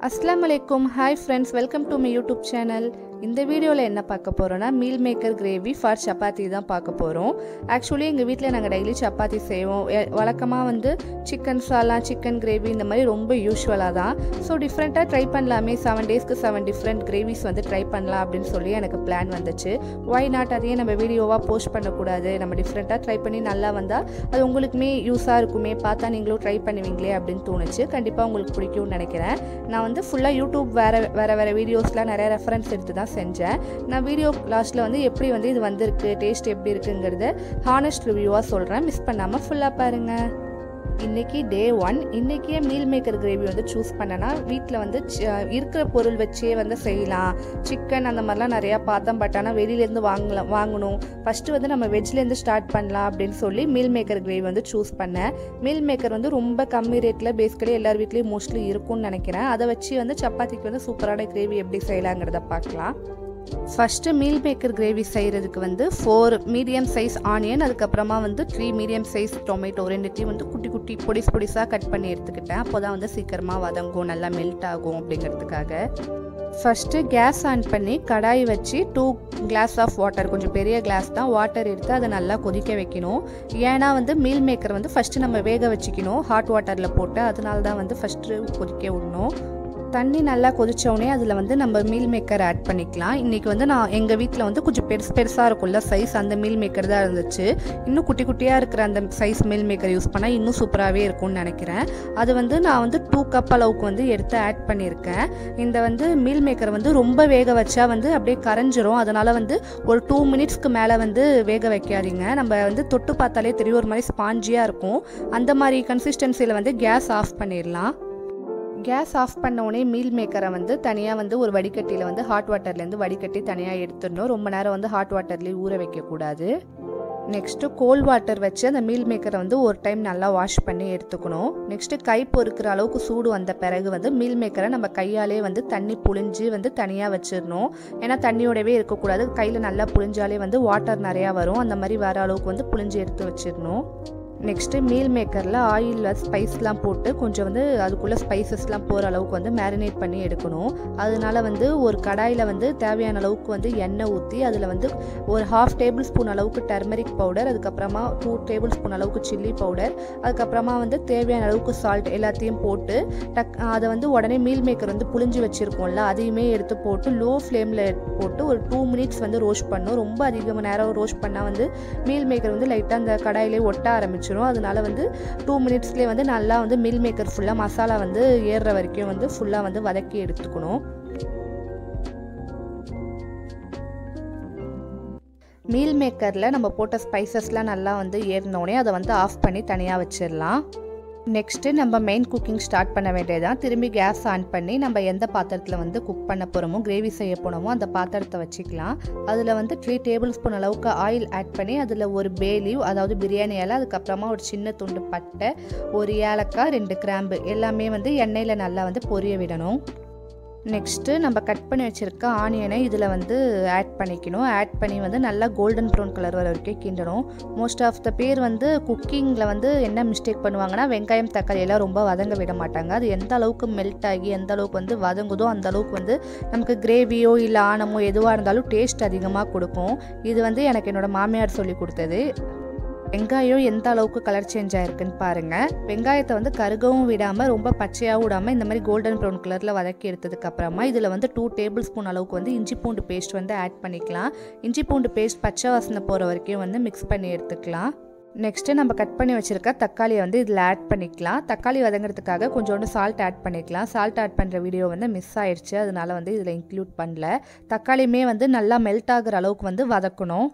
Assalamualaikum. Hi friends, welcome to my YouTube channel. இந்த வீடியோவில் என்ன பார்க்க போகிறோன்னா meal maker gravy for chapati தான் பார்க்க போகிறோம். ஆக்சுவலி எங்கள் வீட்டில் நாங்கள் டெய்லி சப்பாத்தி செய்வோம். வழக்கமாக வந்து சிக்கன் சாலாம், சிக்கன் கிரேவி இந்த மாதிரி ரொம்ப யூஸ்வலாக தான். ஸோ டிஃப்ரெண்ட்டாக ட்ரை பண்ணலாமே, 7 டேஸ்க்கு 7 டிஃப்ரெண்ட் கிரேவிஸ் வந்து ட்ரை பண்ணலாம் அப்படின்னு சொல்லி எனக்கு பிளான் வந்துச்சு. ஒய் நாட் அதையே நம்ம வீடியோவாக போஸ்ட் பண்ணக்கூடாது, நம்ம டிஃப்ரெண்ட்டாக ட்ரை பண்ணி நல்லா வந்தால் அது உங்களுக்குமே யூஸாக இருக்குமே, பார்த்தா நீங்களும் ட்ரை பண்ணுவீங்களே அப்படின்னு தோணுச்சு. கண்டிப்பாக உங்களுக்கு பிடிக்கும்னு நினைக்கிறேன். நான் வந்து ஃபுல்லாக யூடியூப் வேறு வீடியோஸ்லாம் நிறைய ரெஃபரன்ஸ் எடுத்து தான் செஞ்சேன். நான் வீடியோ லாஸ்ட்டில் வந்து எப்படி வந்து இது வந்திருக்கு, டேஸ்ட் எப்படி இருக்குங்கிறத ஹானஸ்ட் ரிவ்யூவாக சொல்கிறேன். மிஸ் பண்ணாமல் ஃபுல்லாக பாருங்கள். இன்றைக்கி டே 1. இன்றைக்கே மீல் மேக்கர் கிரேவி வந்து சூஸ் பண்ணேன்னா வீட்டில் வந்து இருக்கிற பொருள் வச்சே வந்து செய்யலாம். சிக்கன் அந்த மாதிரிலாம் நிறையா பார்த்தோம், பட் ஆனால் வெளியிலேருந்து வாங்கணும். ஃபஸ்ட்டு வந்து நம்ம வெஜ்லேருந்து ஸ்டார்ட் பண்ணலாம் அப்படின்னு சொல்லி மீல் மேக்கர் கிரேவி வந்து சூஸ் பண்ணேன். மீல் மேக்கர் வந்து ரொம்ப கம்மி ரேட்டில் பேசிக்கலி எல்லார் வீட்லேயும் மோஸ்ட்லி இருக்கும்னு நினைக்கிறேன். அதை வச்சு வந்து சப்பாத்திக்கு வந்து சூப்பரான கிரேவி எப்படி செய்யலாங்கிறத பார்க்கலாம். ஃபஸ்ட்டு மீல் மேக்கர் கிரேவி செய்கிறதுக்கு வந்து 4 மீடியம் சைஸ் ஆனியன், அதுக்கப்புறமா வந்து 3 மீடியம் சைஸ் டொமேட்டோ ரெண்டுத்தையும் வந்து குட்டி குட்டி பொடிசாக கட் பண்ணி எடுத்துக்கிட்டேன். அப்போ தான் வந்து சீக்கிரமாக வதங்கும், நல்லா மெல்ட் ஆகும் அப்படிங்கிறதுக்காக. ஃபஸ்ட்டு கேஸ் ஆன் பண்ணி கடாய் வச்சு 2 கிளாஸ் ஆஃப் வாட்டர், கொஞ்சம் பெரிய கிளாஸ் தான், வாட்டர் எடுத்து அதை நல்லா கொதிக்க வைக்கணும். ஏன்னா வந்து மீல் மேக்கர் வந்து ஃபஸ்ட்டு நம்ம வேக வச்சுக்கணும் ஹாட் வாட்டரில் போட்டு, அதனால தான் வந்து ஃபஸ்ட்டு கொதிக்க விடணும். தண்ணி நல்லா கொதித்தோடனே அதில் வந்து நம்ம மீல் மேக்கர் ஆட் பண்ணிக்கலாம். இன்றைக்கி வந்து நான் எங்கள் வீட்டில் வந்து கொஞ்சம் பெருசாக இருக்கும்ல சைஸ், அந்த மீல் மேக்கர் தான் இருந்துச்சு. இன்னும் குட்டி குட்டியாக இருக்கிற அந்த சைஸ் மீல் மேக்கர் யூஸ் பண்ணால் இன்னும் சூப்பராகவே இருக்கும்னு நினைக்கிறேன். அது வந்து நான் வந்து 2 கப் அளவுக்கு வந்து எடுத்து ஆட் பண்ணியிருக்கேன். இந்த வந்து மீல் மேக்கர் வந்து ரொம்ப வேக வச்சா வந்து அப்படியே கரைஞ்சிரும். அதனால் வந்து ஒரு 2 மினிட்ஸ்க்கு மேலே வந்து வேக வைக்காதீங்க. நம்ம வந்து தொட்டு பார்த்தாலே தெரியும், ஒரு மாதிரி ஸ்பாஞ்சியாக இருக்கும். அந்த மாதிரி கன்சிஸ்டன்சியில் வந்து கேஸ் ஆஃப் பண்ணிடலாம். கேஸ் ஆஃப் பண்ணோடனே மீல் மேக்கரை வந்து தனியாக வந்து ஒரு வடிகட்டியில் வந்து ஹாட் வாட்டர்லேருந்து வடிகட்டி தனியாக எடுத்துடணும். ரொம்ப நேரம் வந்து ஹாட் வாட்டர்லேயே ஊற வைக்கக்கூடாது. நெக்ஸ்ட்டு கோல்ட் வாட்டர் வச்சு அந்த மீல் மேக்கரை வந்து ஒரு டைம் நல்லா வாஷ் பண்ணி எடுத்துக்கணும். நெக்ஸ்ட்டு கை பொறுக்கிற அளவுக்கு சூடு வந்த பிறகு வந்து மீல் மேக்கரை நம்ம கையாலே வந்து தண்ணி புழிஞ்சு வந்து தனியாக வச்சிடணும். ஏன்னா தண்ணியோடவே இருக்கக்கூடாது, கையில் நல்லா புழிஞ்சாலே வந்து வாட்டர் நிறையா வரும். அந்த மாதிரி வர அளவுக்கு வந்து புழிஞ்சு எடுத்து வச்சிடணும். நெக்ஸ்ட்டு மீல் மேக்கரில் ஆயிலில் ஸ்பைஸ்லாம் போட்டு கொஞ்சம் வந்து அதுக்குள்ளே ஸ்பைசஸ்லாம் போகிற அளவுக்கு வந்து மேரினேட் பண்ணி எடுக்கணும். அதனால வந்து ஒரு கடாயில் வந்து தேவையான அளவுக்கு வந்து எண்ணெய் ஊற்றி அதில் வந்து ஒரு 1/2 டேபிள் ஸ்பூன் அளவுக்கு டர்மரிக் பவுடர், அதுக்கப்புறமா 2 டேபிள் ஸ்பூன் அளவுக்கு சில்லி பவுடர், அதுக்கப்புறமா வந்து தேவையான அளவுக்கு சால்ட் எல்லாத்தையும் போட்டு அதை வந்து உடனே மீல் மேக்கர் வந்து புழிஞ்சு வச்சுருக்கோம்ல அதையுமே எடுத்து போட்டு லோ ஃப்ளேமில் போட்டு ஒரு 2 மினிட்ஸ் வந்து ரோஸ்ட் பண்ணணும். ரொம்ப அதிகமாக நேரம் ரோஸ்ட் பண்ணால் வந்து மீல் மேக்கர் வந்து லைட்டாக அந்த கடாயிலே ஒட்ட ஆரம்பிச்சு. அதனால வந்து 2 மினிட்ஸ்லேயே வந்து நல்லா வந்து மீல் மேக்கர் ஃபுல்லாக மசாலா வந்து ஏறுற வரைக்கும் வந்து ஃபுல்லாக வந்து வதக்கி எடுத்துக்கணும். மீல் மேக்கரில் நம்ம போட்ட ஸ்பைசஸ்லாம் நல்லா வந்து ஏறினோடனே அதை வந்து ஆஃப் பண்ணி தனியாக வச்சிடலாம். நெக்ஸ்ட்டு நம்ம மெயின் குக்கிங் ஸ்டார்ட் பண்ண வேண்டியதான். திரும்பி கேஸ் ஆன் பண்ணி நம்ம எந்த பாத்திரத்தில் வந்து குக் பண்ண போகிறோமோ, கிரேவி செய்ய போனோமோ அந்த பாத்திரத்தை வச்சுக்கலாம். அதில் வந்து 3 டேபிள் ஸ்பூன் அளவுக்கு ஆயில் ஆட் பண்ணி அதில் ஒரு பே லீவ், அதாவது பிரியாணி இலை, அதுக்கப்புறமா ஒரு சின்ன துண்டு பட்டை, ஒரு ஏலக்காய், 2 கிராம்பு எல்லாமே வந்து எண்ணெயில் நல்லா வந்து பொரிய விடணும். நெக்ஸ்ட்டு நம்ம கட் பண்ணி வச்சுருக்க ஆனியனை இதில் வந்து ஆட் பண்ணிக்கணும். ஆட் பண்ணி வந்து நல்லா கோல்டன் ப்ரௌன் கலர் வர வரைக்கும் கிண்டணும். மோஸ்ட் ஆஃப் த பேர் வந்து குக்கிங்கில் வந்து என்ன மிஸ்டேக் பண்ணுவாங்கன்னா வெங்காயம் தக்காளி எல்லாம் ரொம்ப வதங்க விட மாட்டாங்க. அது எந்த அளவுக்கு மெல்ட் ஆகி எந்த அளவுக்கு வந்து வதங்குதோ அந்த அளவுக்கு வந்து நமக்கு கிரேவியோ இல்லை ஆனமோ எதுவாக இருந்தாலும் டேஸ்ட் அதிகமாக கொடுக்கும். இது வந்து எனக்கு என்னோடய மாமியார் சொல்லி கொடுத்தது. வெங்காயம் எந்த அளவுக்கு கலர் சேஞ்ச் ஆகிருக்குன்னு பாருங்கள். வெங்காயத்தை வந்து கருகவும் விடாமல் ரொம்ப பச்சையாகவும் விடாமல் இந்த மாதிரி கோல்டன் ப்ரௌன் கலரில் வதக்கி எடுத்ததுக்கப்புறமா இதில் வந்து 2 டேபிள் ஸ்பூன் அளவுக்கு வந்து இஞ்சி பூண்டு பேஸ்ட் வந்து ஆட் பண்ணிக்கலாம். இஞ்சி பூண்டு பேஸ்ட் பச்சை வாசனை போகிற வரைக்கும் வந்து மிக்ஸ் பண்ணி எடுத்துக்கலாம். நெக்ஸ்ட்டு நம்ம கட் பண்ணி வச்சுருக்க தக்காளியை வந்து இதில் ஆட் பண்ணிக்கலாம். தக்காளி வதங்கிறதுக்காக கொஞ்சோண்டு சால்ட் ஆட் பண்ணிக்கலாம். சால்ட் ஆட் பண்ணுற வீடியோ வந்து மிஸ் ஆயிடுச்சு, அதனால வந்து இதில் இன்க்ளூட் பண்ணல. தக்காளியுமே வந்து நல்லா மெல்ட் ஆகிற அளவுக்கு வந்து வதக்கணும்.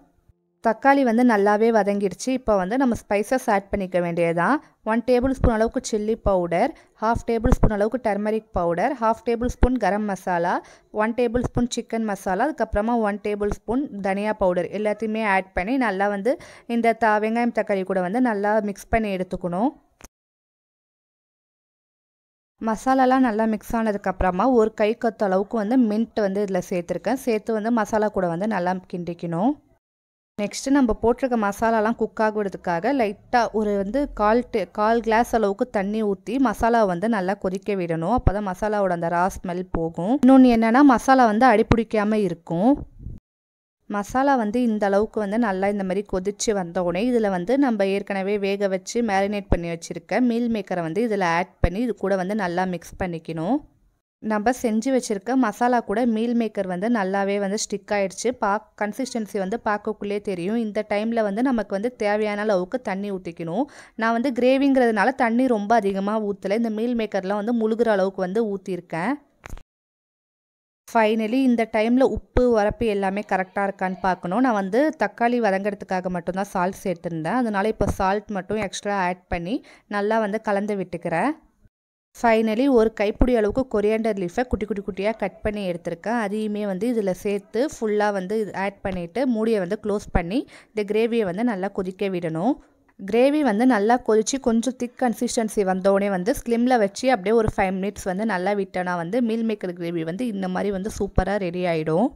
தக்காளி வந்து நல்லாவே வதங்கிடுச்சு. இப்போ வந்து நம்ம ஸ்பைசஸ் ஆட் பண்ணிக்க வேண்டியதான். 1 டேபிள் ஸ்பூன் அளவுக்கு சில்லி பவுடர், 1/2 டேபிள் ஸ்பூன் அளவுக்கு turmeric powder, 1/2 tablespoon garam masala, 1 tablespoon chicken masala, அதுக்கப்புறமா 1 டேபிள் ஸ்பூன் தனியா பவுடர் எல்லாத்தையுமே ஆட் பண்ணி நல்லா வந்து இந்த வெங்காயம் தக்காளி கூட வந்து நல்லா மிக்ஸ் பண்ணி எடுத்துக்கணும். மசாலாலாம் நல்லா மிக்ஸ் ஆனதுக்கப்புறமா ஒரு கை கொத்த அளவுக்கு வந்து மின்ட் வந்து இதில் சேர்த்துருக்கேன். சேர்த்து வந்து மசாலா கூட வந்து நல்லா கிண்டிக்கணும். நெக்ஸ்ட்டு நம்ம போட்டிருக்க மசாலாலாம் குக் ஆகுறதுக்காக லைட்டாக ஒரு வந்து கால் கிளாஸ் அளவுக்கு தண்ணி ஊற்றி மசாலாவை வந்து நல்லா கொதிக்க விடணும். அப்போ தான் மசாலாவோட அந்த ரா ஸ்மெல் போகும். இன்னொன்று என்னென்னா மசாலா வந்து அடிப்பிடிக்காமல் இருக்கும். மசாலா வந்து இந்த அளவுக்கு வந்து நல்லா இந்த மாதிரி கொதித்து வந்த உடனே இதில் வந்து நம்ம ஏற்கனவே வேக வச்சு மேரினேட் பண்ணி வச்சுருக்க மீல் மேக்கரை வந்து இதில் ஆட் பண்ணி இது கூட வந்து நல்லா மிக்ஸ் பண்ணிக்கணும். நம்ம செஞ்சு வச்சுருக்க மசாலா கூட மீல் மேக்கர் வந்து நல்லாவே வந்து ஸ்டிக் ஆகிடுச்சு. கன்சிஸ்டன்சி வந்து பார்க்கக்குள்ளே தெரியும். இந்த டைமில் வந்து நமக்கு வந்து தேவையான அளவுக்கு தண்ணி ஊற்றிக்கணும். நான் வந்து கிரேவிங்கிறதுனால தண்ணி ரொம்ப அதிகமாக ஊற்றலை. இந்த மீல் மேக்கர்லாம் வந்து முழுகிற அளவுக்கு வந்து ஊற்றிருக்கேன். ஃபைனலி இந்த டைமில் உப்பு உரப்பு எல்லாமே கரெக்டாக இருக்கான்னு பார்க்கணும். நான் வந்து தக்காளி வதங்கிறதுக்காக மட்டும்தான் சால்ட் சேர்த்துருந்தேன். அதனால் இப்போ சால்ட் மட்டும் எக்ஸ்ட்ரா ஆட் பண்ணி நல்லா வந்து கலந்து விட்டுக்கிறேன். ஃபைனலி ஒரு கைப்பிடி அளவுக்கு கொரியாண்டர் லீஃபை குட்டியாக கட் பண்ணி எடுத்திருக்கேன். அதையுமே வந்து இதில் சேர்த்து ஃபுல்லாக வந்து ஆட் பண்ணிவிட்டு மூடியை வந்து க்ளோஸ் பண்ணி இந்த கிரேவியை வந்து நல்லா கொதிக்க விடணும். கிரேவி வந்து நல்லா கொதித்து கொஞ்சம் திக் கன்சிஸ்டன்சி வந்தோடனே வந்து ஸ்லிம்மில் வச்சு அப்படியே ஒரு 5 மினிட்ஸ் வந்து நல்லா விட்டோன்னா வந்து மீல் மேக்கர் கிரேவி வந்து இந்த மாதிரி வந்து சூப்பராக ரெடி ஆகிடும்.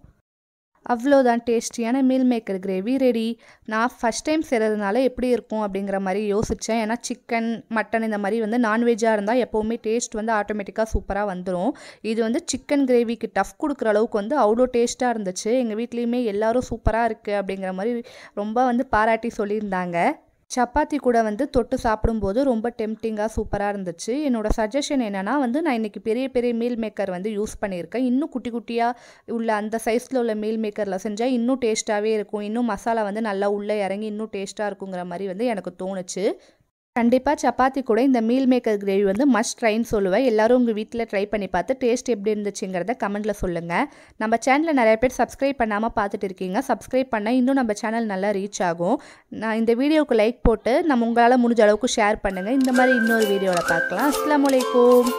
அவ்வளோதான், டேஸ்டியான மீல் மேக்கர் கிரேவி ரெடி. நான் ஃபஸ்ட் டைம் செய்கிறதுனால எப்படி இருக்கும் அப்படிங்கிற மாதிரி யோசித்தேன். ஏன்னா சிக்கன் மட்டன் இந்த மாதிரி வந்து நான்வெஜ்ஜாக இருந்தால் எப்போவுமே டேஸ்ட் வந்து ஆட்டோமேட்டிக்காக சூப்பராக வந்துடும். இது வந்து சிக்கன் கிரேவிக்கு டஃப் கொடுக்குற அளவுக்கு வந்து அவ்வளோ டேஸ்ட்டாக இருந்துச்சு. எங்கள் வீட்லேயுமே எல்லோரும் சூப்பராக இருக்குது அப்படிங்கிற மாதிரி ரொம்ப வந்து பாராட்டி சொல்லியிருந்தாங்க. சப்பாத்தி கூட வந்து தொட்டு சாப்பிடும்போது ரொம்ப டெம்டிங்காக சூப்பராக இருந்துச்சு. என்னோடய சஜஷன் என்னென்னா வந்து நான் இன்றைக்கி பெரிய மீல் மேக்கர் வந்து யூஸ் பண்ணியிருக்கேன். இன்னும் குட்டியாக உள்ள அந்த சைஸில் உள்ள மீல் மேக்கரில் செஞ்சால் இன்னும் டேஸ்ட்டாகவே இருக்கும். இன்னும் மசாலா வந்து நல்லா உள்ளே இறங்கி இன்னும் டேஸ்ட்டாக இருக்குங்கிற மாதிரி வந்து எனக்கு தோணுச்சு. கண்டிப்பாக சப்பாத்தி கூட இந்த மீல் மேக்கர் கிரேவி வந்து மஸ்ட் ட்ரைன்னு சொல்லுவேன். எல்லோரும் உங்கள் வீட்டில் ட்ரை பண்ணி பார்த்து டேஸ்ட் எப்படி இருந்துச்சுங்கிறத கமெண்ட்டில் சொல்லுங்கள். நம்ம சேனலில் நிறைய பேர் சப்ஸ்கிரைப் பண்ணாமல் பார்த்துட்டு இருக்கீங்க. சப்ஸ்கிரைப் பண்ணால் இன்னும் நம்ம சேனல் நல்லா ரீச் ஆகும். நான் இந்த வீடியோவுக்கு லைக் போட்டு உங்களால் முடிஞ்ச அளவுக்கு ஷேர் பண்ணுங்கள். இந்த மாதிரி இன்னொரு வீடியோவில் பார்க்கலாம். அஸ்ஸலாமு அலைக்கும்.